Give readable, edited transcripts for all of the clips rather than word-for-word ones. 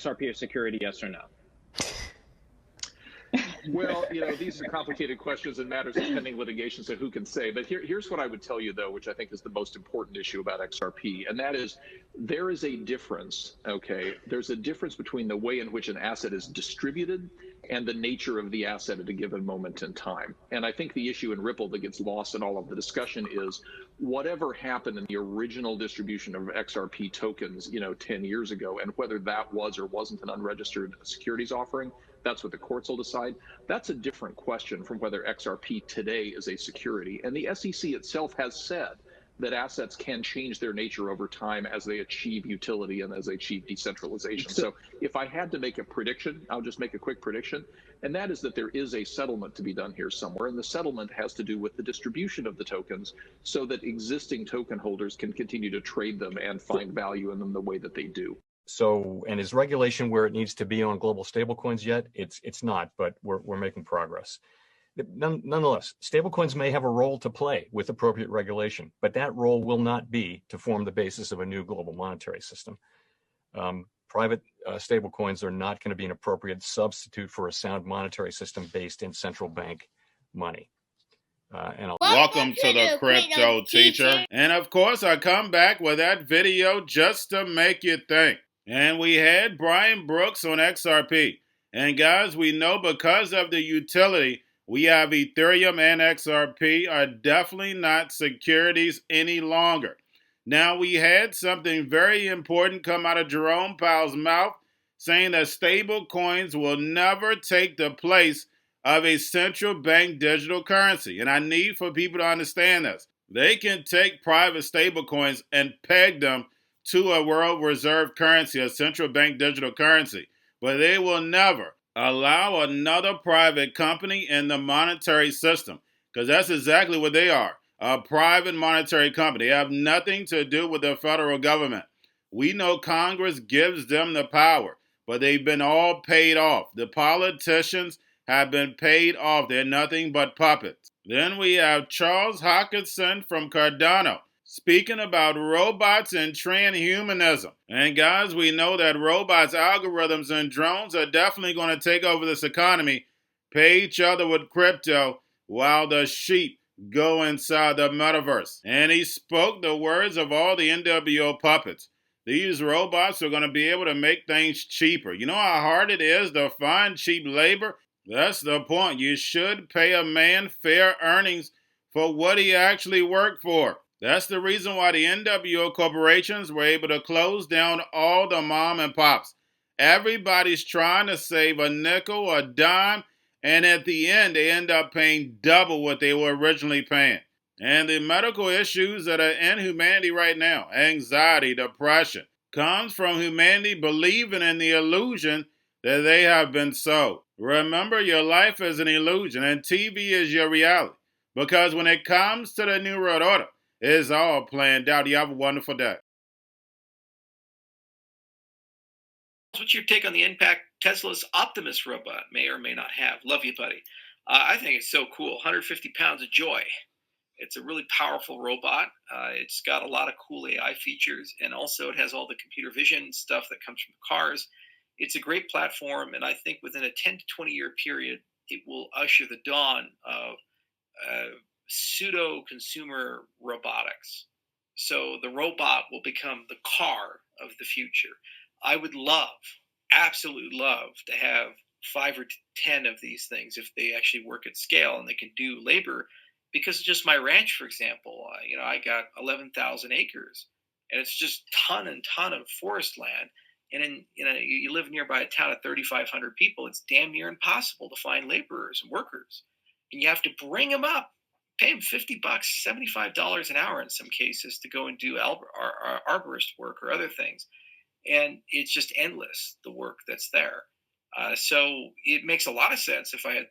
XRP a security, yes or no? Well, these are complicated questions and matters of pending litigation, so who can say? But here's what I would tell you, though, which I think is the most important issue about XRP, and that is there is a difference, okay? There's a difference between the way in which an asset is distributed and the nature of the asset at a given moment in time. And I think the issue in Ripple that gets lost in all of the discussion is whatever happened in the original distribution of XRP tokens, 10 years ago, and whether that was or wasn't an unregistered securities offering, that's what the courts will decide. That's a different question from whether XRP today is a security. And the SEC itself has said that assets can change their nature over time as they achieve utility and as they achieve decentralization. So if I had to make a prediction, I'll just make a quick prediction, and that is that there is a settlement to be done here somewhere. And the settlement has to do with the distribution of the tokens so that existing token holders can continue to trade them and find value in them the way that they do. So, and is regulation where it needs to be on global stablecoins yet? It's not, but we're making progress. Nonetheless, stablecoins may have a role to play with appropriate regulation, but that role will not be to form the basis of a new global monetary system. Private stablecoins are not going to be an appropriate substitute for a sound monetary system based in central bank money. Welcome to the Crypto Teacher. And of course, I come back with that video just to make you think. And we had Brian Brooks on XRP. And guys, we know because of the utility, we have Ethereum and XRP are definitely not securities any longer. Now, we had something very important come out of Jerome Powell's mouth, saying that stable coins will never take the place of a central bank digital currency. And I need for people to understand this. They can take private stable coins and peg them to a world reserve currency, a central bank digital currency, but they will never allow another private company in the monetary system, because that's exactly what they are, a private monetary company. They have nothing to do with the federal government. We know Congress gives them the power, but they've been all paid off. The politicians have been paid off. They're nothing but puppets. Then we have Charles Hoskinson from Cardano speaking about robots and transhumanism. And guys, we know that robots, algorithms, and drones are definitely going to take over this economy, pay each other with crypto while the sheep go inside the metaverse. And he spoke the words of all the NWO puppets. These robots are going to be able to make things cheaper. You know how hard it is to find cheap labor? That's the point. You should pay a man fair earnings for what he actually worked for. That's the reason why the NWO corporations were able to close down all the mom and pops. Everybody's trying to save a nickel or a dime, and at the end, they end up paying double what they were originally paying. And the medical issues that are in humanity right now, anxiety, depression, comes from humanity believing in the illusion that they have been sold. Remember, your life is an illusion, and TV is your reality. Because when it comes to the New World Order, it's all planned out. You have a wonderful day. What's your take on the impact Tesla's Optimus robot may or may not have? Love you, buddy. I think it's so cool. 150 pounds of joy. It's a really powerful robot. It's got a lot of cool AI features, and also it has all the computer vision stuff that comes from cars. It's a great platform, and I think within a 10 to 20-year period, it will usher the dawn of pseudo-consumer robotics. So the robot will become the car of the future. I would absolutely love to have 5 or 10 of these things if they actually work at scale and they can do labor. Because just my ranch, for example, I got 11,000 acres, and it's just ton and ton of forest land. And you live nearby a town of 3,500 people. It's damn near impossible to find laborers and workers, and you have to bring them up, pay them $50, $75 an hour in some cases to go and do arborist work or other things. And it's just endless, the work that's there. So it makes a lot of sense if I had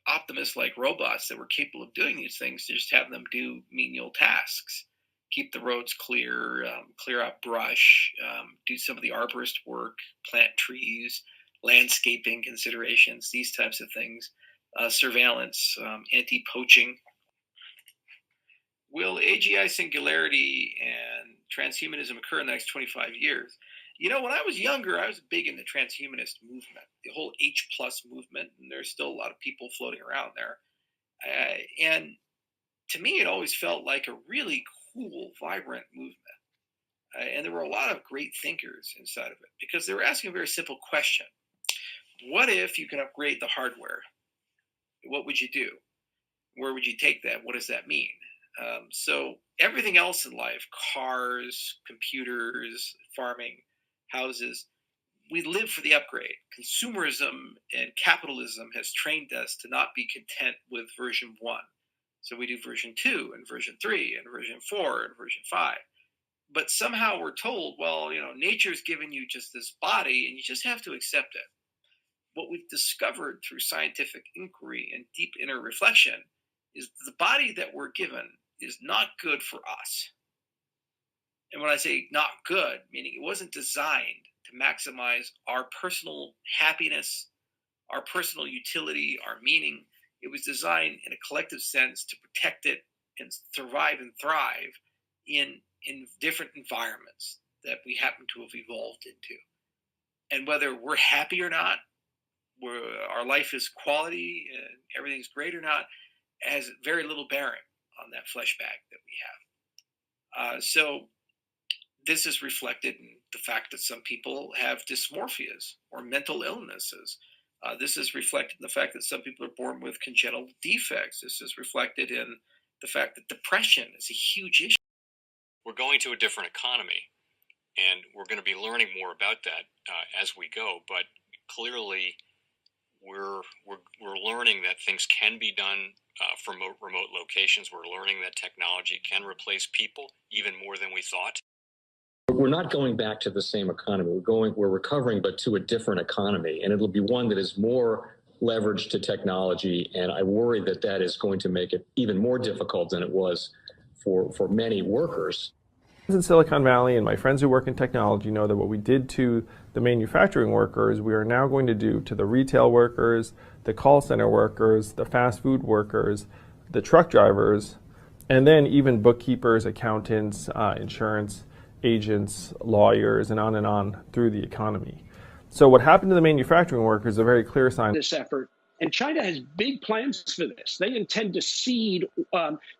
Optimus-like robots that were capable of doing these things to just have them do menial tasks, keep the roads clear, clear out brush, do some of the arborist work, plant trees, landscaping considerations, these types of things, surveillance, anti-poaching. Will AGI singularity and transhumanism occur in the next 25 years? You know, when I was younger, I was big in the transhumanist movement, the whole H plus movement, and there's still a lot of people floating around there. And to me, it always felt like a really cool, vibrant movement. And there were a lot of great thinkers inside of it because they were asking a very simple question. What if you can upgrade the hardware? What would you do? Where would you take that? What does that mean? So everything else in life, cars, computers, farming, houses, we live for the upgrade. Consumerism and capitalism has trained us to not be content with version 1. So we do version 2 and version 3 and version 4 and version 5. But somehow we're told, well, you know, nature's given you just this body and you just have to accept it. What we've discovered through scientific inquiry and deep inner reflection is the body that we're given is not good for us. And when I say not good, meaning it wasn't designed to maximize our personal happiness, our personal utility, our meaning. It was designed in a collective sense to protect it and survive and thrive in different environments that we happen to have evolved into. And whether we're happy or not, our life is quality and everything's great or not, has very little bearing on that flesh bag that we have. So this is reflected in the fact that some people have dysmorphias or mental illnesses. This is reflected in the fact that some people are born with congenital defects. This is reflected in the fact that depression is a huge issue. We're going to a different economy, and we're going to be learning more about that as we go. But clearly, we're learning that things can be done from remote locations. We're learning that technology can replace people even more than we thought. We're not going back to the same economy. We're recovering, but to a different economy, and it'll be one that is more leveraged to technology. And I worry that that is going to make it even more difficult than it was for many workers. In Silicon Valley, and my friends who work in technology know that what we did to the manufacturing workers, we are now going to do to the retail workers, the call center workers, the fast food workers, the truck drivers, and then even bookkeepers, accountants, insurance agents, lawyers, and on through the economy. So what happened to the manufacturing workers is a very clear sign. This effort. And China has big plans for this. They intend to seed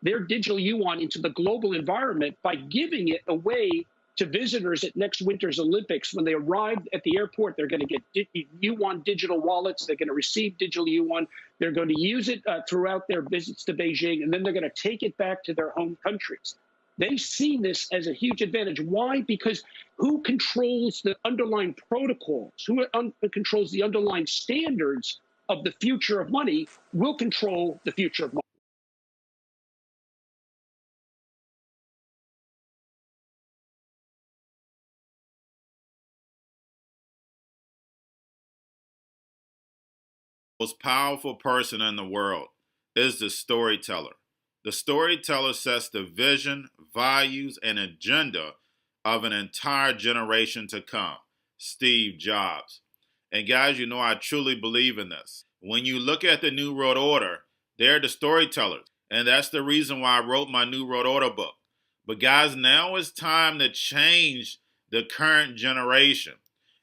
their digital yuan into the global environment by giving it away to visitors at next winter's Olympics. When they arrive at the airport, they're going to get yuan digital wallets. They're going to receive digital yuan. They're going to use it throughout their visits to Beijing, and then they're going to take it back to their home countries. They see this as a huge advantage. Why? Because who controls the underlying protocols, who controls the underlying standards of the future of money will control the future of money. Most powerful person in the world is the storyteller. The storyteller sets the vision, values, and agenda of an entire generation to come. Steve Jobs. And guys, you know I truly believe in this. When you look at the New World Order, they're the storytellers. And that's the reason why I wrote my New World Order book. But guys, now it's time to change the current generation.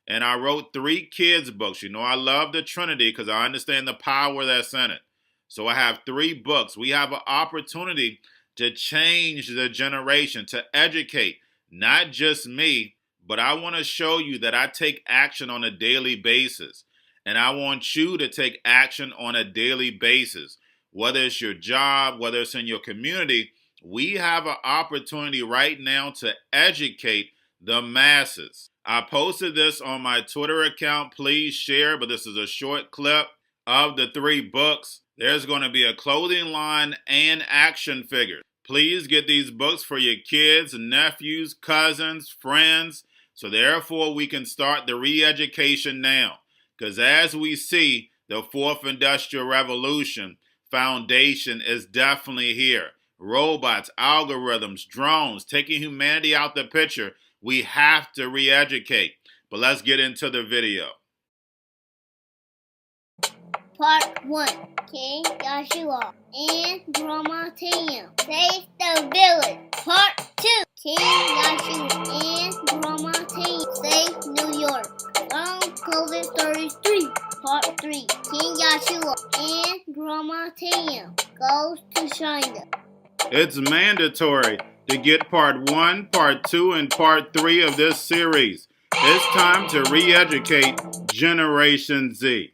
And I wrote 3 kids' books. You know, I love the Trinity because I understand the power that's in it. So I have 3 books. We have an opportunity to change the generation, to educate, not just me, but I want to show you that I take action on a daily basis. And I want you to take action on a daily basis. Whether it's your job, whether it's in your community, we have an opportunity right now to educate the masses. I posted this on my Twitter account. Please share, but this is a short clip of the 3 books. There's going to be a clothing line and action figures. Please get these books for your kids, nephews, cousins, friends, so therefore we can start the re-education now. Because as we see, the 4th Industrial Revolution foundation is definitely here. Robots, algorithms, drones, taking humanity out the picture. We have to re-educate. But let's get into the video. Part 1. King Joshua and Grandma Tam save the village. Part 2. King Joshua and Grandma Tam save New York from COVID-33. Part 3. King Joshua and Grandma Tam goes to China. It's mandatory to get part 1, part 2, and part 3 of this series. It's time to re-educate Generation Z.